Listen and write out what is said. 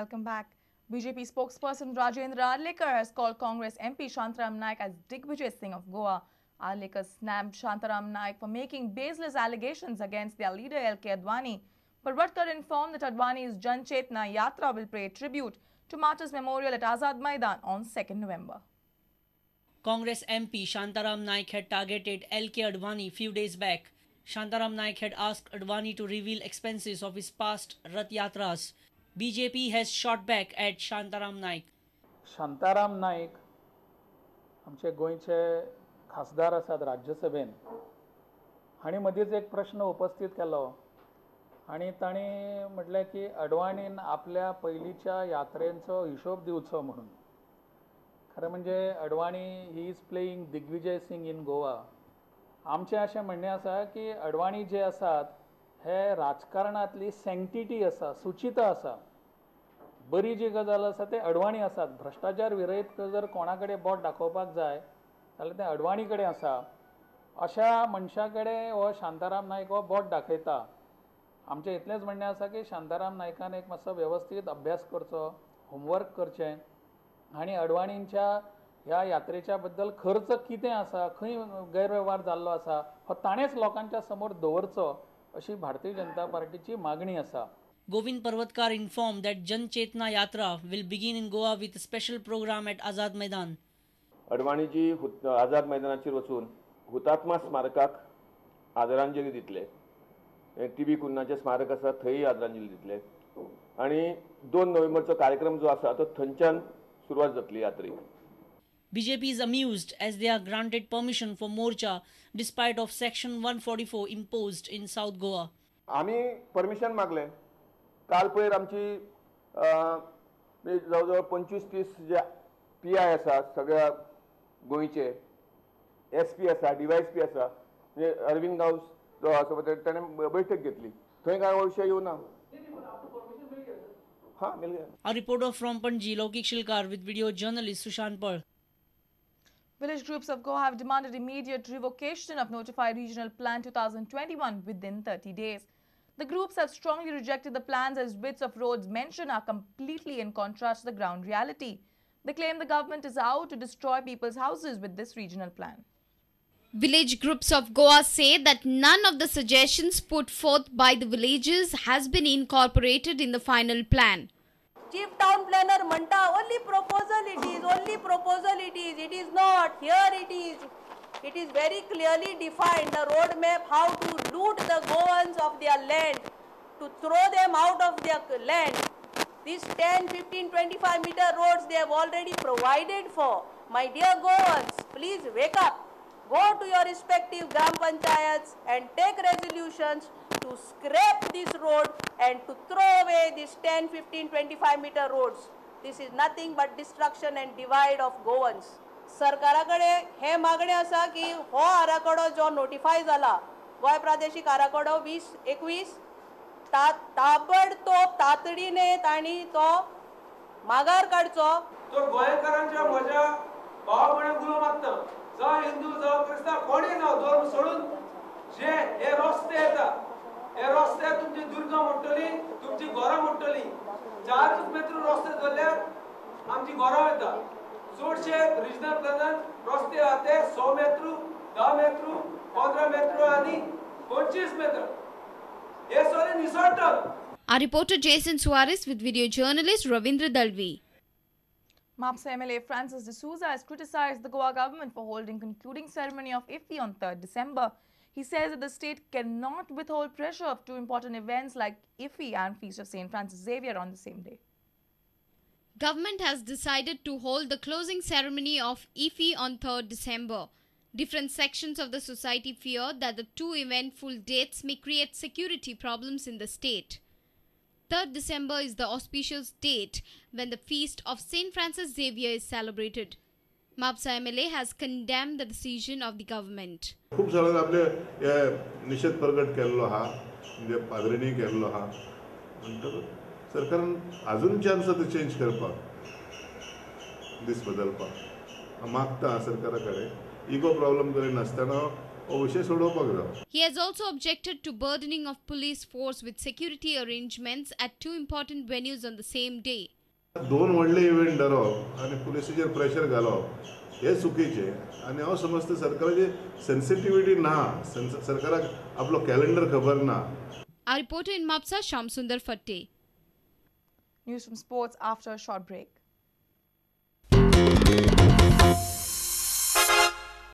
Welcome back. BJP spokesperson Rajendra Arlekar has called Congress MP Shantaram Naik as Digvijay Singh of Goa. Arlekar snapped Shantaram Naik for making baseless allegations against their leader L.K. Advani. Parvatkar informed that Advani's Jan Chetna Yatra will pay tribute to Martyrs Memorial at Azad Maidan on 2nd November. Congress MP Shantaram Naik had targeted L.K. Advani few days back. Shantaram Naik had asked Advani to reveal expenses of his past Rath Yatras. BJP has shot back at Shantaram Naik. Shantaram Naik, आमचे गोंयचे खासदार आसात राज्यसभेन. हांणी मदींच एक प्रश्न उपस्थित केलो आनी तांणी म्हटलें की अडवाणीन आपल्या पयलींच्या यात्रेंचो हिशोब दिवचो म्हणून. खरें म्हणजे Advani he is playing Digvijay Singh in Goa. आमचें अशें म्हणणें आसा की अडवाणी जे आसात हे राजकारणांतली सँक्टिटी आसा, सुचिता आसा. बरी जी गजाल आसा ते अडवाणी आसात. भ्रष्टाचार विरयत जर कोणा कडेन बोट दाखोवपाक जाय जाल्यार तें अडवाणी कडेन आसा. अशा मनशा कडेन हो शांताराम नायक हो बोट दाखयता. आमचें इतलेंच म्हणणें आसा की शांताराम नायकान एक मातसो वेवस्थीत अभ्यास करचो, होमवर्क करचें आनी अडवाणींच्या ह्या यात्रेच्या बद्दल खर्च कितें आसा, खंय गैरवेव्हार जाल्लो आसा हो ताणेंच लोकांच्या समोर दवरचो अशी भारतीय जनता पार्टीची मागणी आसा. Govind Parvatkar informed that Jan Chetna Yatra will begin in Goa with a special program at Azad Maidan. अडवाणीजी आझाद मैदानाचेर वचून हुतात्मा स्मारकाक आदरांजली दितले. टीबी कुन्नाचें स्मारक आसा थंय आदरांजली दितले आनी 2 नोव्हेंबरचो कार्यक्रम जो आसा तो थंयच्यान सुरवात जातली यात्रेक. BJP is amused as they are granted permission for morcha despite of section 144 imposed in South Goa. आमी परमिशन मागले. काल पयर आमची जवळजवळ 25-30 जे PI आसा सगळ्या गोंयचे, SP आसा, DYSP आसा, म्हणजे अरविंद गांवस जो आसा ताणें बैठक घेतली. थंय कांय विशय येवना. हाँ, मिल गया. A reporter from Panji, Lokik Shilkar, with video journalist Sushant Pal. Village groups of Goa have demanded immediate revocation of notified regional plan 2021 within 30 days. The groups have strongly rejected the plans as bits of roads mentioned are completely in contrast to the ground reality. They claim the government is out to destroy people's houses with this regional plan. Village groups of Goa say that none of the suggestions put forth by the villages has been incorporated in the final plan. Chief Town Planner Manta, only proposal it is, only proposal it is. It is not, here it is. It is very clearly defined, the roadmap, how to loot the Goans of their land, to throw them out of their land. These 10, 15, 25 meter roads they have already provided for. My dear Goans, please wake up. Go to your respective Gram Panchayats and take resolutions to scrape this road and to throw away these 10, 15, 25 meter roads. This is nothing but destruction and divide of Goans. सरकाराकडे हे मागणे आसा की हो आराखडो जो notify जाला गोय प्रादेशीक आराखडो 2021 ताबडतोब तातडीने तांणी तो माघार काडचो. तो गोंयकारांच्या म्हज्या भावपणे गुलाम आसता. जावं हिंदू जावं क्रिस्तांव कोणीय जावं धर्म सोडून जे हे रस्ते येता हे रस्ते तुमची दुर्गा म्हणटली, तुमची घरां म्हणटली. 4 मेत्र रस्ते जाल्यार आमची घरां येता. चडशे रिजनल प्लॅनान रस्ते आते 100 मेत्र, 10 मेत्र, 15 मेत्र आनी 25 मेत्र. हे सगळे निसळटात. Our reporter Jason Suarez with video journalist Ravindra Dalvi. Mapsa MLA Francis D'Souza has criticized the Goa government for holding concluding ceremony of IFFI on 3rd December. He says that the state cannot withhold pressure of 2 important events like IFFI and Feast of St. Francis Xavier on the same day. Government has decided to hold the closing ceremony of IFFI on 3rd December. Different sections of the society fear that the 2 eventful dates may create security problems in the state. 3rd December is the auspicious date when the feast of St. Francis Xavier is celebrated. Mapsa MLA has condemned the decision of the government. खूप सारे आपले निषेध प्रकट केल्लो हा, म्हणजे पादरीनी केल्लो हा. नंतर सरकारान अजून चान्स आसा चेंज करपाक, दीस बदलपाक. मागता सरकारा कडेन इगो प्रॉब्लेम करिनासतना हो विशय सोडोवपाक जाय. He has also objected to burdening of police force with security arrangements at two important venues on the same day. दोन व्हडले इव्हेंट धरप आनी पुलिसाचेर प्रेशर घालप हे चुकीचें आनी हांव समजता सरकाराची सेन्सिटिव्हिटी ना, सरकाराक आपलो कॅलेंडर खबर ना. Our reporter in Mapsa, Shamsundar Fatte. News from sports after a short break.